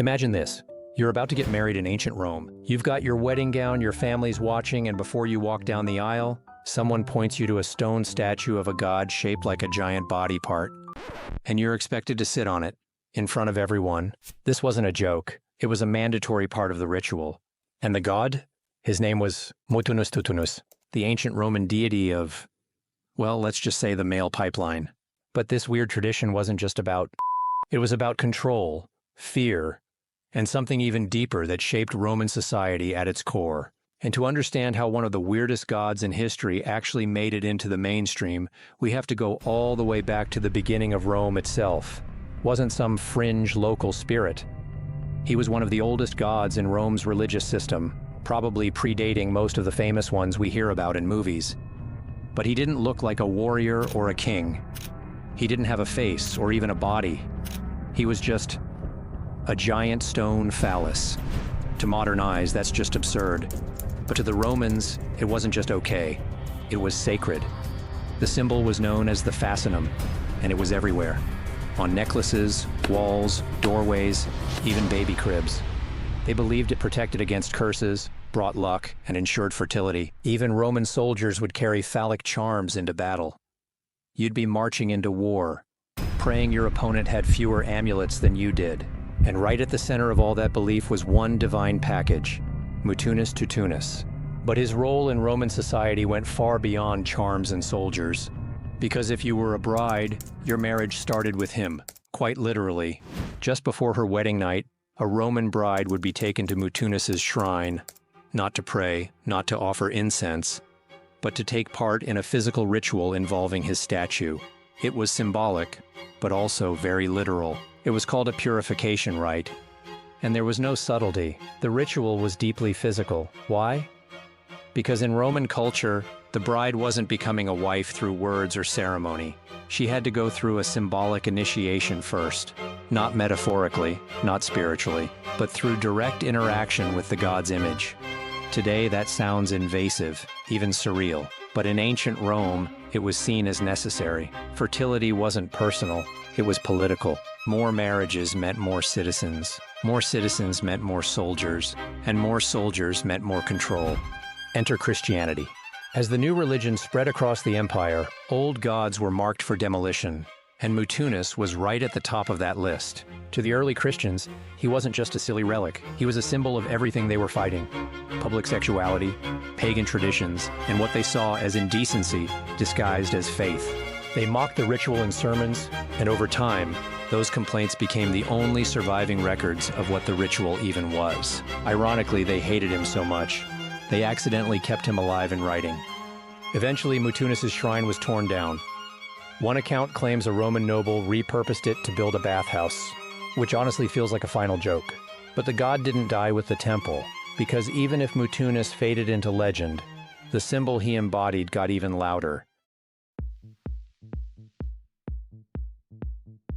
Imagine this. You're about to get married in ancient Rome. You've got your wedding gown, your family's watching, and before you walk down the aisle, someone points you to a stone statue of a god shaped like a giant body part. And you're expected to sit on it, in front of everyone. This wasn't a joke. It was a mandatory part of the ritual. And the god? His name was Mutunus Tutunus, the ancient Roman deity of, well, let's just say the male pipeline. But this weird tradition wasn't just about, it was about control, fear, and something even deeper that shaped Roman society at its core. And to understand how one of the weirdest gods in history actually made it into the mainstream, we have to go all the way back to the beginning of Rome itself. Wasn't some fringe local spirit. He was one of the oldest gods in Rome's religious system, probably predating most of the famous ones we hear about in movies. But he didn't look like a warrior or a king. He didn't have a face or even a body. He was just a giant stone phallus. To modern eyes, that's just absurd. But to the Romans, it wasn't just okay. It was sacred. The symbol was known as the fascinum, and it was everywhere. On necklaces, walls, doorways, even baby cribs. They believed it protected against curses, brought luck, and ensured fertility. Even Roman soldiers would carry phallic charms into battle. You'd be marching into war, praying your opponent had fewer amulets than you did. And right at the center of all that belief was one divine package, Mutunus Tutunus. But his role in Roman society went far beyond charms and soldiers. Because if you were a bride, your marriage started with him, quite literally. Just before her wedding night, a Roman bride would be taken to Mutunus's shrine, not to pray, not to offer incense, but to take part in a physical ritual involving his statue. It was symbolic, but also very literal. It was called a purification rite, and there was no subtlety. The ritual was deeply physical. Why? Because in Roman culture, the bride wasn't becoming a wife through words or ceremony. She had to go through a symbolic initiation first, not metaphorically, not spiritually, but through direct interaction with the god's image. Today, that sounds invasive, even surreal. But in ancient Rome, it was seen as necessary. Fertility wasn't personal, it was political. More marriages meant more citizens meant more soldiers, and more soldiers meant more control. Enter Christianity. As the new religion spread across the empire, old gods were marked for demolition, and Mutunus was right at the top of that list. To the early Christians, he wasn't just a silly relic. He was a symbol of everything they were fighting: public sexuality, pagan traditions, and what they saw as indecency disguised as faith. They mocked the ritual in sermons, and over time, those complaints became the only surviving records of what the ritual even was. Ironically, they hated him so much, they accidentally kept him alive in writing. Eventually, Mutunus's shrine was torn down. One account claims a Roman noble repurposed it to build a bathhouse, which honestly feels like a final joke. But the god didn't die with the temple, because even if Mutunus faded into legend, the symbol he embodied got even louder.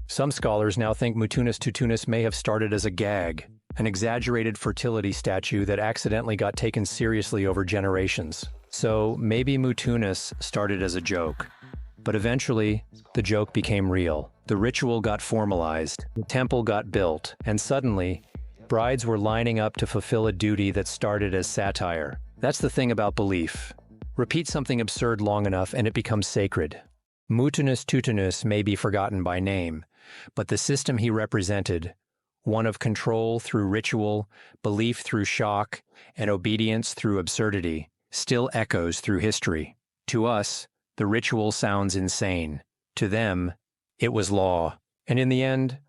Some scholars now think Mutunus Tutunus may have started as a gag, an exaggerated fertility statue that accidentally got taken seriously over generations. So maybe Mutunus started as a joke. But eventually, the joke became real. The ritual got formalized, the temple got built, and suddenly, brides were lining up to fulfill a duty that started as satire. That's the thing about belief. Repeat something absurd long enough and it becomes sacred. Mutunus Tutunus may be forgotten by name, but the system he represented, one of control through ritual, belief through shock, and obedience through absurdity, still echoes through history. To us, the ritual sounds insane. To them, it was law. And in the end,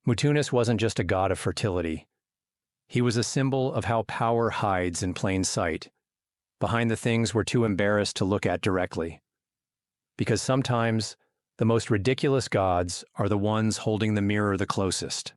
Mutunus wasn't just a god of fertility. He was a symbol of how power hides in plain sight, behind the things we're too embarrassed to look at directly. Because sometimes, the most ridiculous gods are the ones holding the mirror the closest.